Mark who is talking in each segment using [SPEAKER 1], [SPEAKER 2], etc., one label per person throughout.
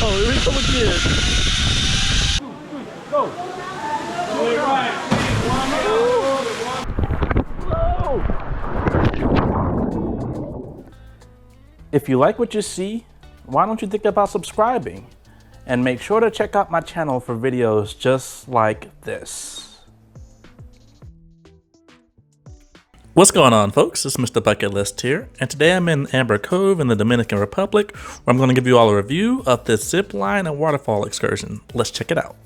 [SPEAKER 1] Here we come again. Go. If you like what you see, why don't you think about subscribing? And make sure to check out my channel for videos just like this. What's going on, folks? It's MrBucketlist here, and today I'm in Amber Cove in the Dominican Republic, where I'm going to give you all a review of this zipline and waterfall excursion. Let's check it out.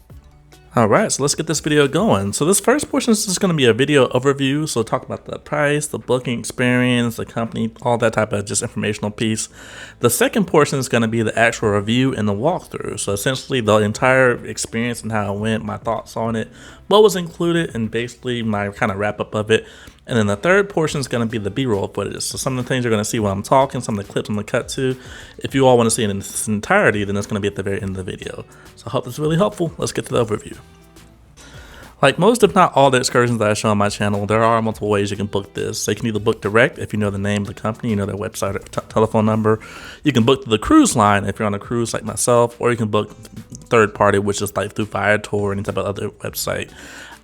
[SPEAKER 1] Alright, so let's get this video going. So this first portion is just going to be a video overview, so talk about the price, the booking experience, the company, all that type of just informational piece. The second portion is going to be the actual review and the walkthrough, so essentially the entire experience and how it went, my thoughts on it, what was included, and basically my kind of wrap up of it. And then the third portion is going to be the B-roll footage. So some of the things you're going to see while I'm talking, some of the clips I'm going to cut to. If you all want to see it in its entirety, then it's going to be at the very end of the video. So I hope it's really helpful. Let's get to the overview. Like most, if not all, the excursions that I show on my channel, there are multiple ways you can book this. So you can either book direct if you know the name of the company, you know their website or telephone number. You can book through the cruise line if you're on a cruise like myself, or you can book third party, which is like through Viator or any type of other website.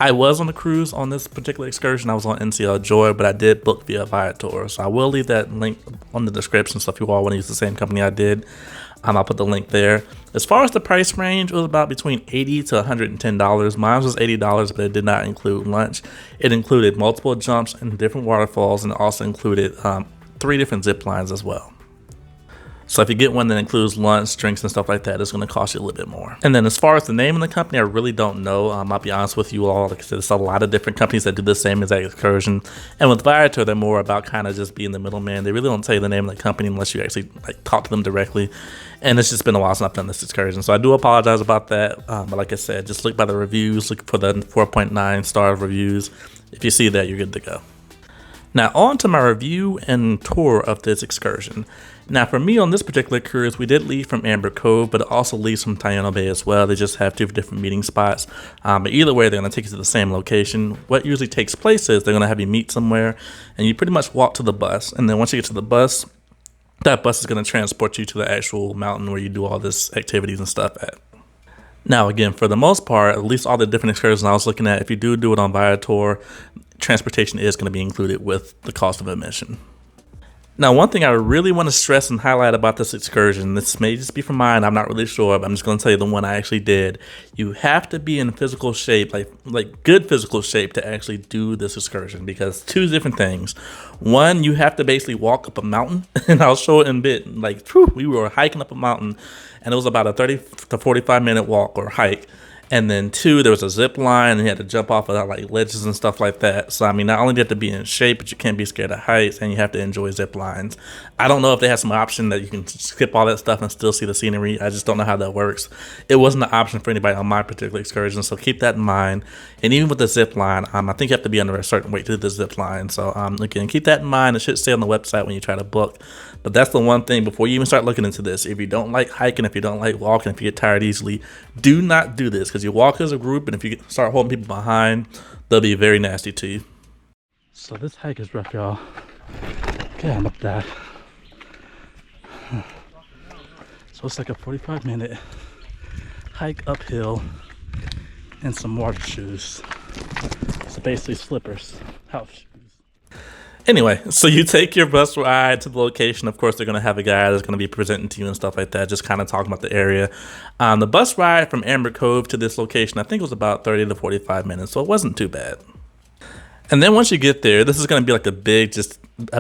[SPEAKER 1] I was on a cruise on this particular excursion. I was on NCL Joy, but I did book via Viator. So I will leave that link on the description. So if you all want to use the same company I did, I'll put the link there. As far as the price range, it was about between $80 to $110. Mine was $80, but it did not include lunch. It included multiple jumps and different waterfalls, and it also included 3 different zip lines as well. So if you get one that includes lunch, drinks, and stuff like that, it's going to cost you a little bit more. And then as far as the name of the company, I really don't know. I'll be honest with you all. Like I said, there's a lot of different companies that do the same exact excursion. And with Viator, they're more about kind of just being the middleman. They really don't tell you the name of the company unless you actually like talk to them directly. And it's just been a while since I've done this excursion. So I do apologize about that. But like I said, just look by the reviews. Look for the 4.9 star reviews. If you see that, you're good to go. Now on to my review and tour of this excursion. Now for me on this particular cruise, we did leave from Amber Cove, but it also leaves from Taino Bay as well. They just have 2 different meeting spots. But either way, they're going to take you to the same location. What usually takes place is they're going to have you meet somewhere, and you pretty much walk to the bus. And then once you get to the bus, that bus is going to transport you to the actual mountain where you do all this activities and stuff at. Now again, for the most part, at least all the different excursions I was looking at, if you do it on Viator, transportation is going to be included with the cost of admission. Now, one thing I really want to stress and highlight about this excursion, this may just be from mine, I'm not really sure, but I'm just going to tell you the one I actually did. You have to be in physical shape, like good physical shape to actually do this excursion, because 2 different things. One, you have to basically walk up a mountain, and I'll show it in a bit. Like, we were hiking up a mountain, and it was about a 30 to 45 minute walk or hike. And then 2, there was a zip line, and you had to jump off of like ledges and stuff like that. So I mean, not only do you have to be in shape, but you can't be scared of heights, and you have to enjoy zip lines. I don't know if they have some option that you can skip all that stuff and still see the scenery. I just don't know how that works. It wasn't an option for anybody on my particular excursion, so keep that in mind. And even with the zip line, I think you have to be under a certain weight to do the zip line. So again, keep that in mind. It should stay on the website when you try to book. But that's the one thing before you even start looking into this. If you don't like hiking, if you don't like walking, if you get tired easily, do not do this, because you walk as a group, and if you start holding people behind, they'll be very nasty to you. So this hike is rough, y'all. Okay, I'm up that. So it's like a 45-minute hike uphill in some water shoes. So basically slippers, house shoes. Anyway, so you take your bus ride to the location. Of course, they're going to have a guy that's going to be presenting to you and stuff like that, just kind of talking about the area. The bus ride from Amber Cove to this location, I think it was about 30 to 45 minutes, so it wasn't too bad. And then once you get there, this is going to be like a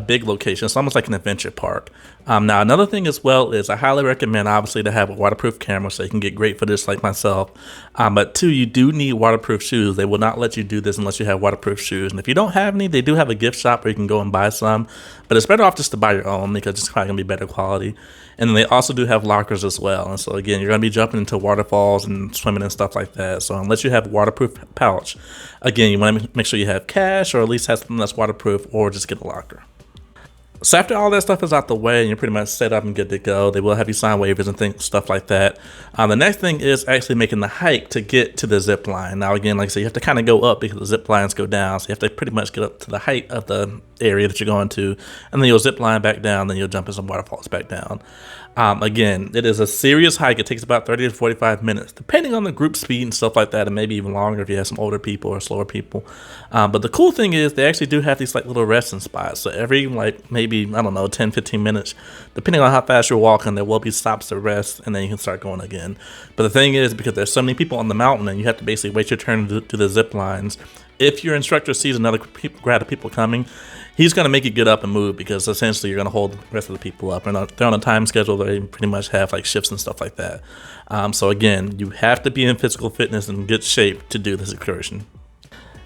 [SPEAKER 1] big location. It's almost like an adventure park. Now, another thing as well is I highly recommend, obviously, to have a waterproof camera so you can get great footage like myself. But 2, you do need waterproof shoes. They will not let you do this unless you have waterproof shoes. And if you don't have any, they do have a gift shop where you can go and buy some. But it's better off just to buy your own, because it's probably going to be better quality. And then they also do have lockers as well. And so, again, you're going to be jumping into waterfalls and swimming and stuff like that. So unless you have a waterproof pouch, again, you want to make sure you have cash, or at least have something that's waterproof, or just get a locker. So after all that stuff is out the way and you're pretty much set up and good to go, they will have you sign waivers and stuff like that. The next thing is actually making the hike to get to the zip line. Now again, like I said, you have to kind of go up because the zip lines go down. So you have to pretty much get up to the height of the area that you're going to, and then you'll zip line back down, then you'll jump in some waterfalls back down. Again, it is a serious hike. It takes about 30 to 45 minutes, depending on the group speed and stuff like that, and maybe even longer if you have some older people or slower people. But the cool thing is they actually do have these like little resting spots. So every like maybe, I don't know, 10, 15 minutes, depending on how fast you're walking, there will be stops to rest, and then you can start going again. But the thing is, because there's so many people on the mountain and you have to basically wait your turn to do the zip lines, if your instructor sees another crowd of people coming, he's going to make you get up and move, because essentially you're going to hold the rest of the people up. And they're on a time schedule. They pretty much have like shifts and stuff like that. So again, you have to be in physical fitness and good shape to do this excursion.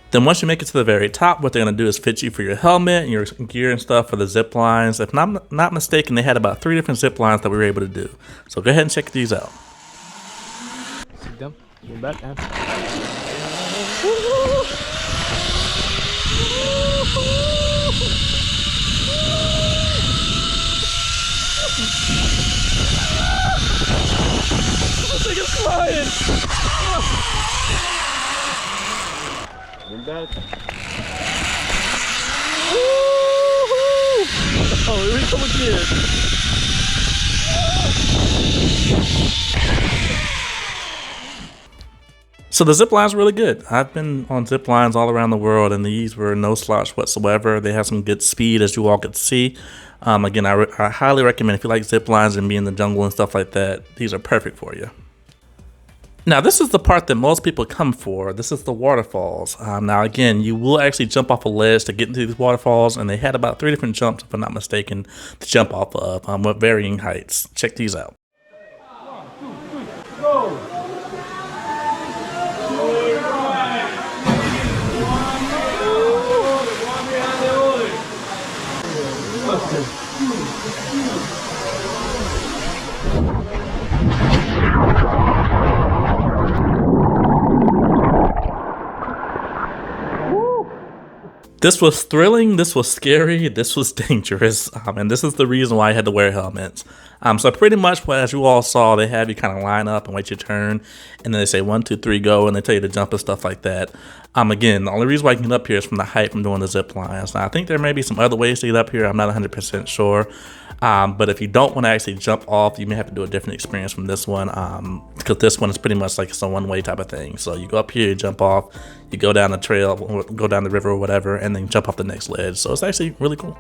[SPEAKER 1] Then once you make it to the very top, what they're going to do is fit you for your helmet and your gear and stuff for the zip lines. If I'm not mistaken, they had about 3 different zip lines that we were able to do. So go ahead and check these out.
[SPEAKER 2] Sit down. Go back and
[SPEAKER 1] This thing is flying!
[SPEAKER 2] bring back.
[SPEAKER 1] Oh, here we come again. So the zip lines are really good. I've been on zip lines all around the world, and these were no slouch whatsoever. They have some good speed as you walk at sea. Again, I highly recommend, if you like zip lines and be in the jungle and stuff like that, these are perfect for you. Now, this is the part that most people come for. This is the waterfalls. Now, again, you will actually jump off a ledge to get into these waterfalls, and they had about 3 different jumps, if I'm not mistaken, to jump off of with varying heights. Check these out.
[SPEAKER 3] 1, 2, 3, go!
[SPEAKER 1] This was thrilling, this was scary, this was dangerous, and this is the reason why I had to wear helmets. So pretty much, as you all saw, they have you kind of line up and wait your turn, and then they say 1, 2, 3, go, and they tell you to jump and stuff like that. Again, the only reason why I can get up here is from the height from doing the zip lines. Now, I think there may be some other ways to get up here. I'm not 100% sure. But if you don't want to actually jump off, you may have to do a different experience from this one, because this one is pretty much like it's a one-way type of thing. So you go up here, you jump off, you go down the trail, go down the river or whatever, and then jump off the next ledge. So it's actually really cool.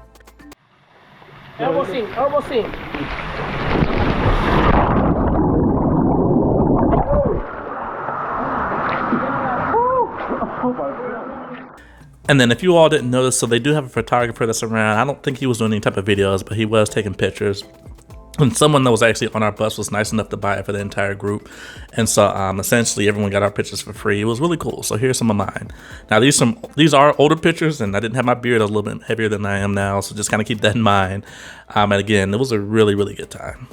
[SPEAKER 2] Elbow sink, elbow sink.
[SPEAKER 1] And then if you all didn't notice, so they do have a photographer that's around. I don't think he was doing any type of videos, but he was taking pictures. And someone that was actually on our bus was nice enough to buy it for the entire group. And so essentially everyone got our pictures for free. It was really cool. So here's some of mine. Now these are older pictures, and I didn't have my beard a little bit heavier than I am now. So just kind of keep that in mind. And again, it was a really, really good time.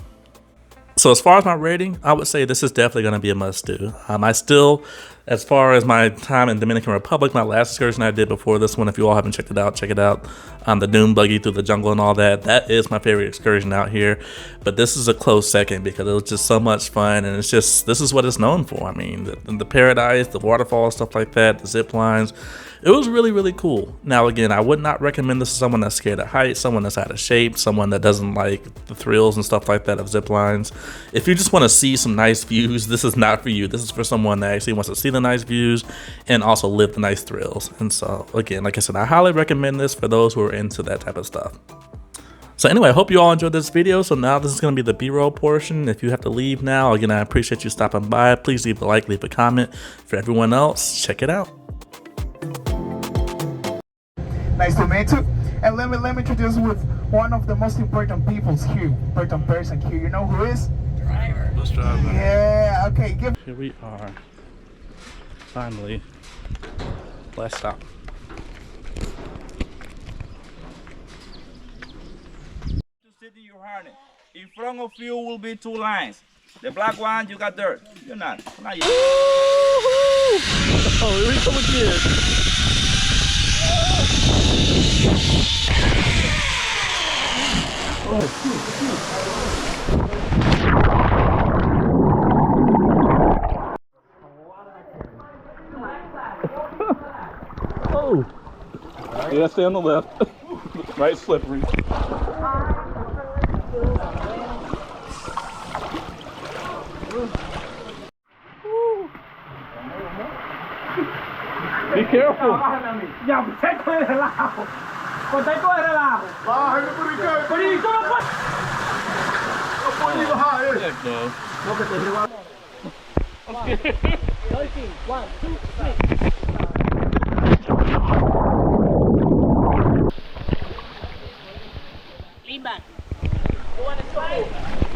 [SPEAKER 1] So as far as my rating, I would say this is definitely going to be a must do. I still, as far as my time in Dominican Republic, my last excursion I did before this one, if you all haven't checked it out, check it out. The dune buggy through the jungle and all that, that is my favorite excursion out here. But this is a close second because it was just so much fun, and it's just, this is what it's known for. I mean, the paradise, the waterfalls, stuff like that, the zip lines. It was really, really cool. Now, again, I would not recommend this to someone that's scared of heights, someone that's out of shape, someone that doesn't like the thrills and stuff like that of zip lines. If you just want to see some nice views, this is not for you. This is for someone that actually wants to see the nice views and also live the nice thrills. And so, again, like I said, I highly recommend this for those who are into that type of stuff. So anyway, I hope you all enjoyed this video. So now this is going to be the B-roll portion. If you have to leave now, again, I appreciate you stopping by. Please leave a like, leave a comment. For everyone else, check it out.
[SPEAKER 4] Nice to meet you. And let me introduce you with one of the most important peoples here, important person here. You know who is?
[SPEAKER 1] Driver. Bus driver.
[SPEAKER 4] Yeah, okay.
[SPEAKER 1] Here we are. Finally. Last stop.
[SPEAKER 5] To sit in your harness. In front of you will be 2 lines. The black one, you got dirt. You're not. Not yet.
[SPEAKER 1] Oh, here we come again. Oh! Yeah, stay on the left.
[SPEAKER 3] Right, slippery. Be careful.
[SPEAKER 2] Ya, protego de relajo. Protego de relajo.
[SPEAKER 3] Bájale por acá.
[SPEAKER 2] Pero ¿y tú no puedes?
[SPEAKER 3] No puedo ir bajar eso.
[SPEAKER 2] No, que te lleva. 1, 2, 3. Lean back. You want to try?